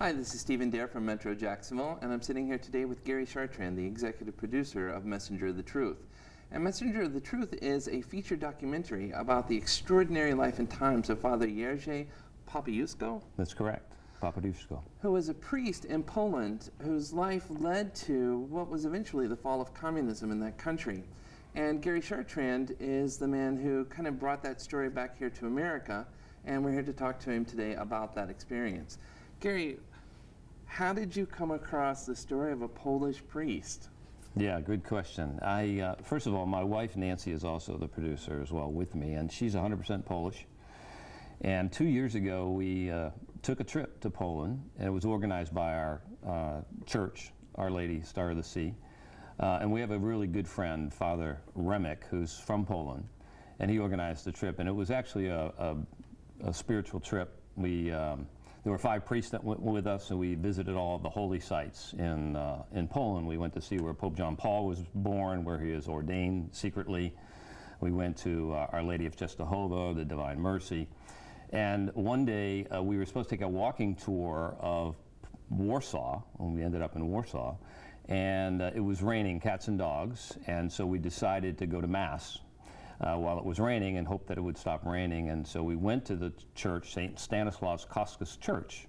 Hi, this is Stephen Dare from Metro Jacksonville, and I'm sitting here today with Gary Chartrand, the executive producer of Messenger of the Truth. And Messenger of the Truth is a feature documentary about the extraordinary life and times of Father Jerzy Papaduszko. That's correct, Papaduszko. Who was a priest in Poland whose life led to what was eventually the fall of communism in that country. And Gary Chartrand is the man who kind of brought that story back here to America, and we're here to talk to him today about that experience. Gary, how did you come across the story of a Polish priest? Yeah, good question. First of all, my wife Nancy is also the producer as well with me, and she's 100% Polish. And 2 years ago, we took a trip to Poland, and it was organized by our church, Our Lady Star of the Sea. And we have a really good friend, Father Remek, who's from Poland, and he organized the trip. And it was actually a spiritual trip. There were 5 priests that went with us, and we visited all of the holy sites in Poland. We went to see where Pope John Paul was born, where he was ordained secretly. We went to Our Lady of Czestochowa, the Divine Mercy. And one day, we were supposed to take a walking tour of Warsaw, and we ended up in Warsaw. And it was raining cats and dogs, and so we decided to go to Mass while it was raining and hoped that it would stop raining. And so we went to the church, St. Stanislaus Koskas Church,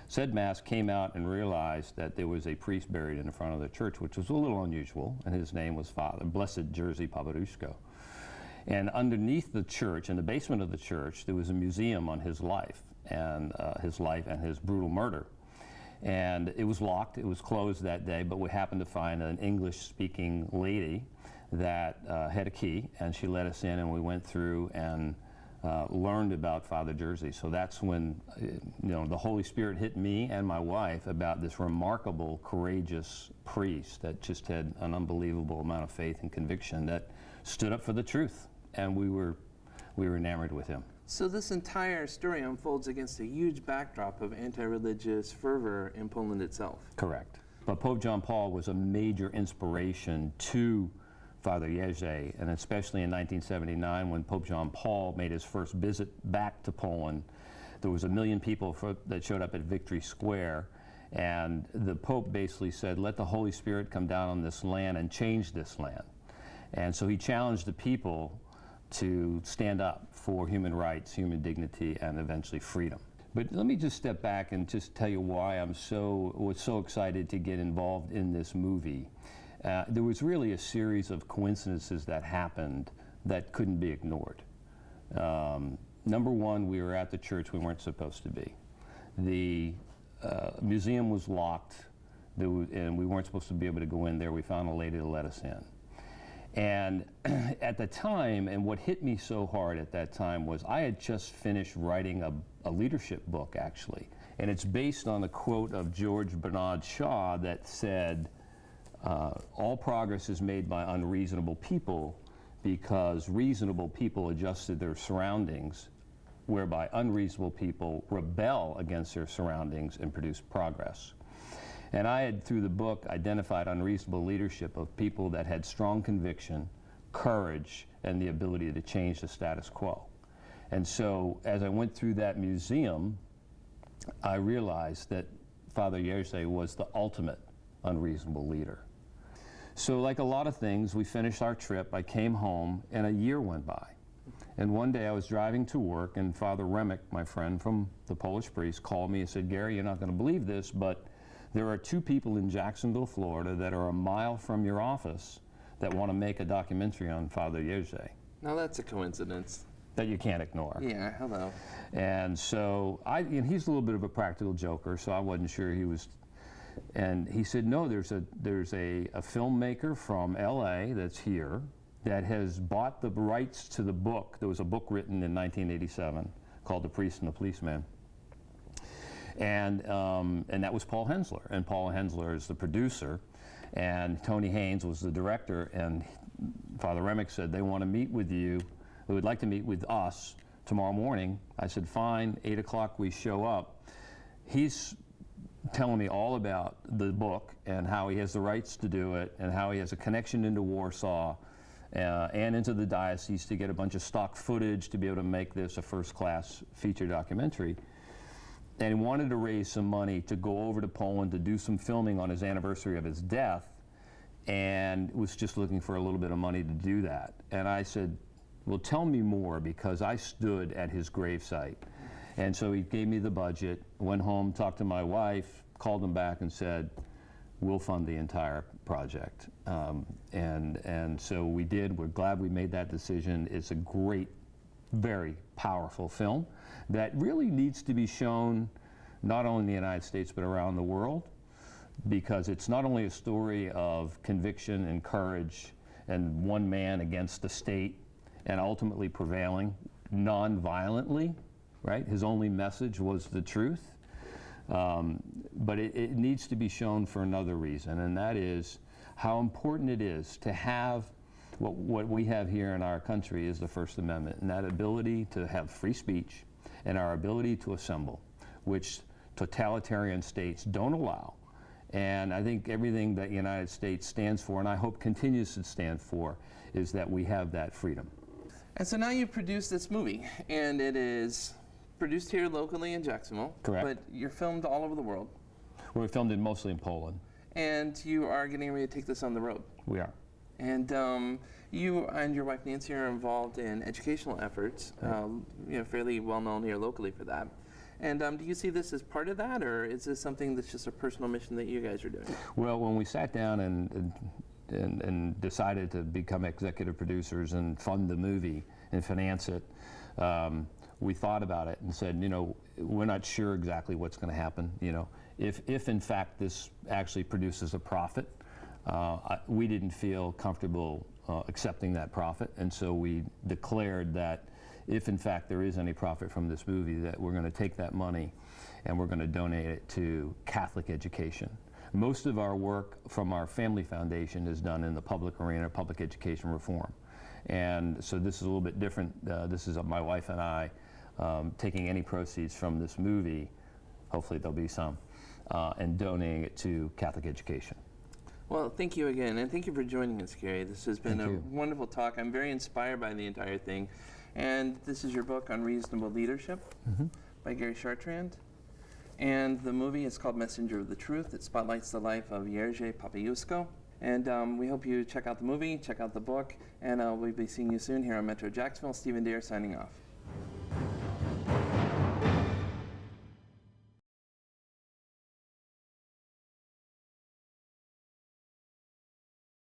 said Mass, came out and realized that there was a priest buried in the front of the church, which was a little unusual, and his name was Father Blessed Jerzy Papaduszko. And underneath the church, in the basement of the church, there was a museum on his life and his brutal murder. And it was locked, it was closed that day, but we happened to find an English-speaking lady that had a key, and she let us in, and we went through and learned about Father Jerzy. So that's when the Holy Spirit hit me and my wife about this remarkable, courageous priest that just had an unbelievable amount of faith and conviction that stood up for the truth, and we were enamored with him. So this entire story unfolds against a huge backdrop of anti-religious fervor in Poland itself. Correct. But Pope John Paul was a major inspiration to Father Jerzy, and especially in 1979 when Pope John Paul made his first visit back to Poland. There was 1 million people that showed up at Victory Square, and the Pope basically said, let the Holy Spirit come down on this land and change this land. And so he challenged the people to stand up for human rights, human dignity, and eventually freedom. But let me just step back and just tell you why I was so excited to get involved in this movie. There was really a series of coincidences that happened that couldn't be ignored. Number one, we were at the church we weren't supposed to be. The museum was locked, and we weren't supposed to be able to go in there. We found a lady to let us in. And at the time, and what hit me so hard at that time was I had just finished writing a leadership book, actually. And it's based on a quote of George Bernard Shaw that said, all progress is made by unreasonable people because reasonable people adjusted their surroundings, whereby unreasonable people rebel against their surroundings and produce progress. And I had, through the book, identified unreasonable leadership of people that had strong conviction, courage, and the ability to change the status quo. And so, as I went through that museum, I realized that Father Jerzy was the ultimate unreasonable leader. So, like a lot of things, we finished our trip, I came home, and a year went by. And one day I was driving to work, and Father Remek, my friend from the Polish priest, called me and said, Gary, you're not going to believe this, but there are 2 people in Jacksonville, Florida that are a mile from your office that want to make a documentary on Father Jerzy. Now that's a coincidence. That you can't ignore. Yeah, hello. And so, and he's a little bit of a practical joker, so I wasn't sure he was, and he said, no, there's a filmmaker from LA that's here that has bought the rights to the book. There was a book written in 1987 called The Priest and the Policeman. And that was Paul Hensler, and Paul Hensler is the producer, and Tony Haynes was the director, and Father Remek said they want to meet with you, they would like to meet with us tomorrow morning. I said fine, 8 o'clock we show up. He's telling me all about the book and how he has the rights to do it and how he has a connection into Warsaw and into the diocese to get a bunch of stock footage to be able to make this a first-class feature documentary. and he wanted to raise some money to go over to Poland to do some filming on his anniversary of his death, and was just looking for a little bit of money to do that. And I said, well, tell me more, because I stood at his gravesite. And so he gave me the budget, went home, talked to my wife, called him back and said, we'll fund the entire project. And so we did. We're glad we made that decision. It's a great, very powerful film that really needs to be shown not only in the United States but around the world, because it's not only a story of conviction and courage and one man against the state and ultimately prevailing non-violently, right? His only message was the truth. But it needs to be shown for another reason, and that is how important it is to have what we have here in our country is the First Amendment, and that ability to have free speech and our ability to assemble, which totalitarian states don't allow. And I think everything that the United States stands for, and I hope continues to stand for, is that we have that freedom. And so now you've produced this movie, and it is produced here locally in Jacksonville. Correct. But you're filmed all over the world. We filmed it mostly in Poland. And you are getting ready to take this on the road. We are. And you and your wife Nancy are involved in educational efforts, fairly well known here locally for that. And do you see this as part of that, or is this something that's just a personal mission that you guys are doing? Well, when we sat down and decided to become executive producers and fund the movie and finance it, we thought about it and said, we're not sure exactly what's going to happen. If in fact this actually produces a profit, we didn't feel comfortable accepting that profit, and so we declared that if in fact there is any profit from this movie, that we're going to take that money and we're going to donate it to Catholic education. Most of our work from our family foundation is done in the public arena, public education reform. And so this is a little bit different. This is my wife and I taking any proceeds from this movie, hopefully there'll be some, and donating it to Catholic education. Well, thank you again, and thank you for joining us, Gary. This has been Thank a you. wonderful talk. I'm very inspired by the entire thing. And this is your book, Unreasonable Leadership, by Gary Chartrand. And the movie is called Messenger of the Truth. It spotlights the life of Jerzy Papajusko. And we hope you check out the movie, check out the book, and we'll be seeing you soon here on Metro Jacksonville. Stephen Dare signing off.